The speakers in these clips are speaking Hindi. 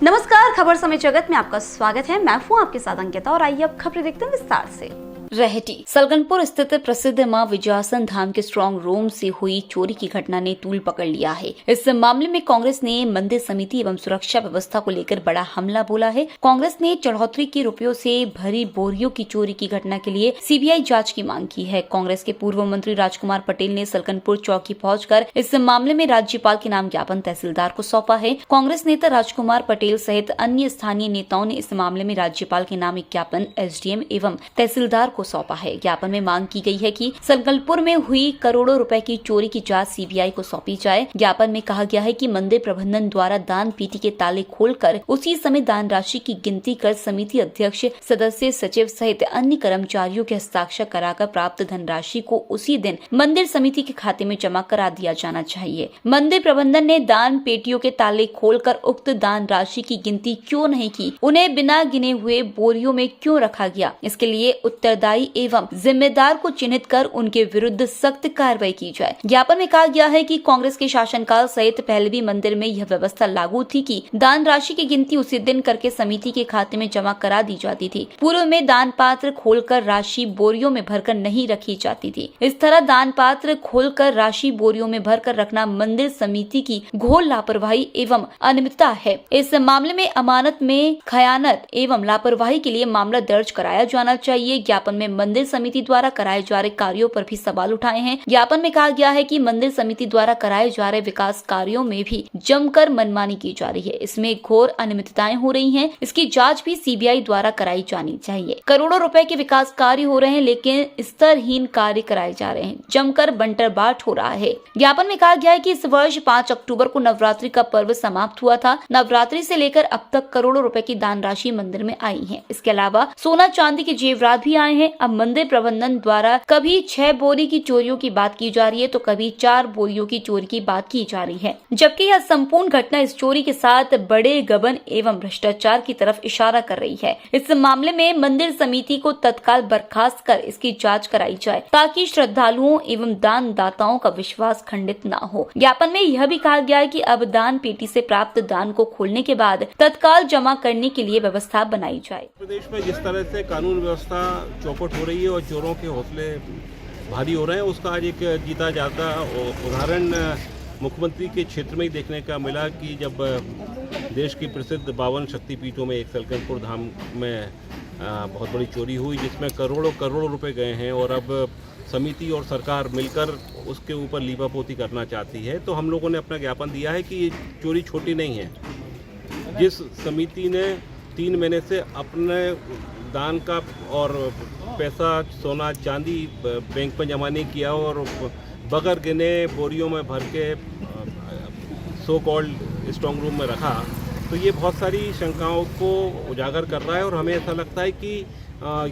नमस्कार, खबर समय जगत में आपका स्वागत है। मैं हूं आपके साथ अंकिता और आइए अब खबरें देखते हैं विस्तार से। रहटी सलगनपुर स्थित प्रसिद्ध मां विजयासन धाम के स्ट्रांग रूम से हुई चोरी की घटना ने तूल पकड़ लिया है। इस मामले में कांग्रेस ने मंदिर समिति एवं सुरक्षा व्यवस्था को लेकर बड़ा हमला बोला है। कांग्रेस ने चढ़ोतरी के रुपयों से भरी बोरियों की चोरी की घटना के लिए सीबीआई जांच की मांग की है। कांग्रेस के पूर्व मंत्री राजकुमार पटेल ने सलगनपुर चौकी पहुंचकर इस मामले में राज्यपाल के नाम ज्ञापन तहसीलदार को सौंपा है। कांग्रेस नेता राजकुमार पटेल सहित अन्य स्थानीय नेताओं ने इस मामले में राज्यपाल के नाम एक ज्ञापन एसडीएम एवं तहसीलदार को सौंपा है। ज्ञापन में मांग की गई है कि सलगनपुर में हुई करोड़ों रुपए की चोरी की जांच सीबीआई को सौंपी जाए। ज्ञापन में कहा गया है कि मंदिर प्रबंधन द्वारा दान पेटी के ताले खोलकर उसी समय दान राशि की गिनती कर समिति अध्यक्ष, सदस्य, सचिव सहित अन्य कर्मचारियों के हस्ताक्षर कराकर प्राप्त धनराशि को उसी दिन मंदिर समिति के खाते में जमा करा दिया जाना चाहिए। मंदिर प्रबंधन ने दान पेटियों के ताले खोलकर उक्त दान राशि की गिनती क्यों नहीं की, उन्हें बिना गिने हुए बोरियों में क्यों रखा गया, इसके लिए उत्तरदायी एवं जिम्मेदार को चिन्हित कर उनके विरुद्ध सख्त कार्रवाई की जाए। ज्ञापन में कहा गया है कि कांग्रेस के शासनकाल सहित पहले भी मंदिर में यह व्यवस्था लागू थी कि दान राशि की गिनती उसी दिन करके समिति के खाते में जमा करा दी जाती थी। पूर्व में दान पात्र खोलकर राशि बोरियों में भरकर नहीं रखी जाती थी। इस तरह दान पात्र खोलकर राशि बोरियों में भरकर रखना मंदिर समिति की घोर लापरवाही एवं अनियमितता है। इस मामले में अमानत में खयानत एवं लापरवाही के लिए मामला दर्ज कराया जाना चाहिए। ज्ञापन में मंदिर समिति द्वारा कराए जा रहे कार्यों पर भी सवाल उठाए हैं। ज्ञापन में कहा गया है कि मंदिर समिति द्वारा कराए जा रहे विकास कार्यों में भी जमकर मनमानी की जा रही है। इसमें घोर अनियमितताएं हो रही हैं। इसकी जांच भी सीबीआई द्वारा कराई जानी चाहिए। करोड़ों रुपए के विकास कार्य हो रहे हैं, लेकिन स्तरहीन कार्य कराए जा रहे हैं। जमकर बंटर बाट हो रहा है। ज्ञापन में कहा गया है कि इस वर्ष 5 अक्टूबर को नवरात्रि का पर्व समाप्त हुआ था। नवरात्रि से लेकर अब तक करोड़ों रुपए की दान राशि मंदिर में आई है। इसके अलावा सोना चांदी के जेवरात भी आए हैं। अब मंदिर प्रबंधन द्वारा कभी 6 बोरी की चोरियों की बात की जा रही है तो कभी 4 बोरियों की चोरी की बात की जा रही है, जबकि यह संपूर्ण घटना इस चोरी के साथ बड़े गबन एवं भ्रष्टाचार की तरफ इशारा कर रही है। इस मामले में मंदिर समिति को तत्काल बर्खास्त कर इसकी जांच कराई जाए ताकि श्रद्धालुओं एवं दान दाताओं का विश्वास खंडित न हो। ज्ञापन में यह भी कहा गया है कि अब दान पेटी से प्राप्त दान को खोलने के बाद तत्काल जमा करने के लिए व्यवस्था बनाई जाए। प्रदेश में जिस तरह से कानून व्यवस्था चौपट हो रही है और चोरों के हौसले भारी हो रहे हैं, उसका आज एक जीता जाता उदाहरण मुख्यमंत्री के क्षेत्र में ही देखने का मिला कि जब देश की प्रसिद्ध 52 शक्तिपीठों में एक सलगनपुर धाम में बहुत बड़ी चोरी हुई, जिसमें करोड़ों रुपए गए हैं और अब समिति और सरकार मिलकर उसके ऊपर लीपापोती करना चाहती है। तो हम लोगों ने अपना ज्ञापन दिया है कि ये चोरी छोटी नहीं है। जिस समिति ने 3 महीने से अपने दान का और पैसा, सोना चांदी बैंक में जमा नहीं किया और बगैर गिने बोरियों में भर के सो कॉल्ड स्ट्रांग रूम में रखा, तो ये बहुत सारी शंकाओं को उजागर कर रहा है। और हमें ऐसा लगता है कि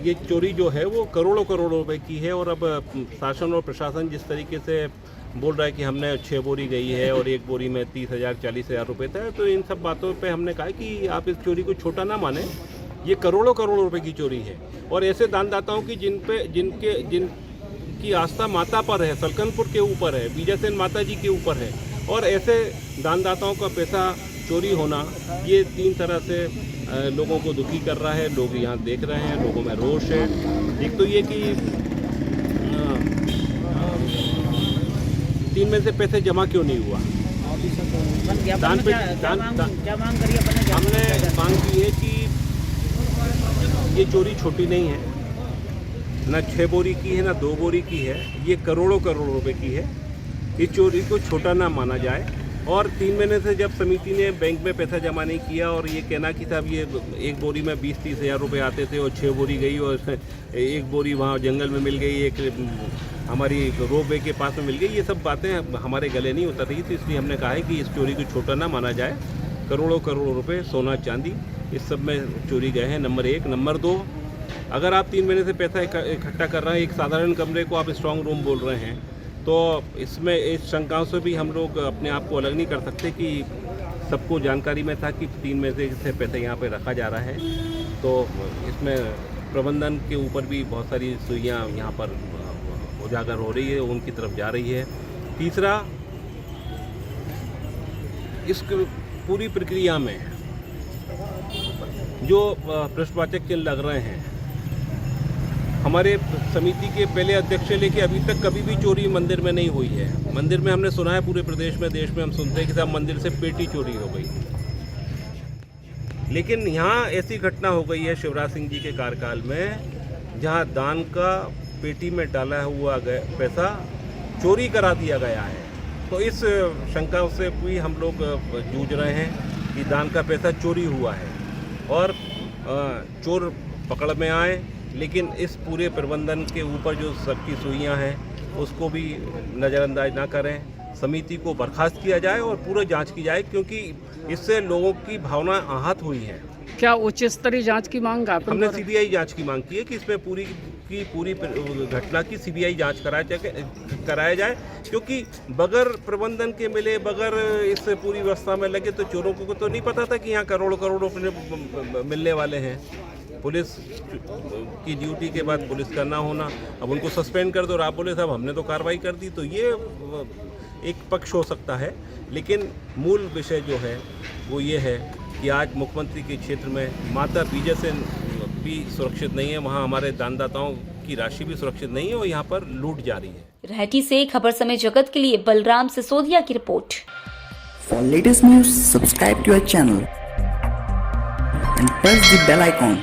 ये चोरी जो है वो करोड़ों रुपए की है। और अब शासन और प्रशासन जिस तरीके से बोल रहा है कि हमने 6 बोरी गई है और एक बोरी में 30,000 40,000 रुपये था, तो इन सब बातों पे हमने कहा कि आप इस चोरी को छोटा ना माने। ये करोड़ों रुपए की चोरी है और ऐसे दानदाताओं की जिनकी आस्था माता पर है, सलगनपुर के ऊपर है, विजयसेन माता जी के ऊपर है, और ऐसे दानदाताओं का पैसा चोरी होना ये 3 तरह से लोगों को दुखी कर रहा है। लोग यहाँ देख रहे हैं, लोगों में रोष है। एक तो ये कि 3 में से पैसे जमा क्यों नहीं हुआ। हमने मांग की है कि ये चोरी छोटी नहीं है, ना 6 बोरी की है, ना 2 बोरी की है, ये करोड़ों रुपए की है। इस चोरी को छोटा ना माना जाए। और 3 महीने से जब समिति ने बैंक में पैसा जमा नहीं किया और ये कहना कि साहब ये एक बोरी में 20-30 हज़ार रुपये आते थे और 6 बोरी गई और एक बोरी वहाँ जंगल में मिल गई, एक हमारी रोपवे के पास में मिल गई, ये सब बातें हमारे गले नहीं उतर रही थी। इसलिए हमने कहा है कि इस चोरी को छोटा ना माना जाए। करोड़ों रुपए सोना चांदी इस सब में चोरी गए हैं, नंबर 1। नंबर 2, अगर आप 3 महीने से पैसा इकट्ठा कर रहे हैं, एक साधारण कमरे को आप स्ट्रांग रूम बोल रहे हैं, तो इसमें इस शंकाओं से भी हम लोग अपने आप को अलग नहीं कर सकते कि सबको जानकारी में था कि 3 महीने से पैसा यहाँ पे रखा जा रहा है। तो इसमें प्रबंधन के ऊपर भी बहुत सारी सुइयाँ यहाँ पर उजागर हो रही है, उनकी तरफ जा रही है। तीसरा, इस पूरी प्रक्रिया में जो प्रश्नवाचक चिन्ह लग रहे हैं, हमारे समिति के पहले अध्यक्ष से लेके अभी तक कभी भी चोरी मंदिर में नहीं हुई है। मंदिर में हमने सुना है, पूरे प्रदेश में, देश में हम सुनते हैं कि साहब मंदिर से पेटी चोरी हो गई, लेकिन यहाँ ऐसी घटना हो गई है शिवराज सिंह जी के कार्यकाल में, जहाँ दान का पेटी में डाला हुआ पैसा चोरी करा दिया गया है। तो इस शंका से भी हम लोग जूझ रहे हैं कि दान का पैसा चोरी हुआ है और चोर पकड़ में आए, लेकिन इस पूरे प्रबंधन के ऊपर जो सबकी सुइयां हैं उसको भी नज़रअंदाज ना करें। समिति को बर्खास्त किया जाए और पूरा जांच की जाए, क्योंकि इससे लोगों की भावना आहत हुई है। क्या उच्च स्तरीय जांच की मांग आपने? हमने सीबीआई जांच की मांग की है कि इसमें पूरी घटना की सीबीआई जांच कराया जाए, क्योंकि बगैर प्रबंधन के मिले, बगैर इस पूरी व्यवस्था में लगे तो चोरों को तो नहीं पता था कि यहाँ करोड़ों रुपये मिलने वाले हैं। पुलिस की ड्यूटी के बाद पुलिस का ना होना, अब उनको सस्पेंड कर दो और आप बोले साहब हमने तो कार्रवाई कर दी, तो ये एक पक्ष हो सकता है। लेकिन मूल विषय जो है वो ये है कि आज मुख्यमंत्री के क्षेत्र में माता बीजे से भी सुरक्षित नहीं है, वहाँ हमारे दानदाताओं की राशि भी सुरक्षित नहीं है और यहाँ पर लूट जारी है। रहेटी से खबर समय जगत के लिए बलराम सिसोदिया की report. For latest news, subscribe to our channel and press the bell icon.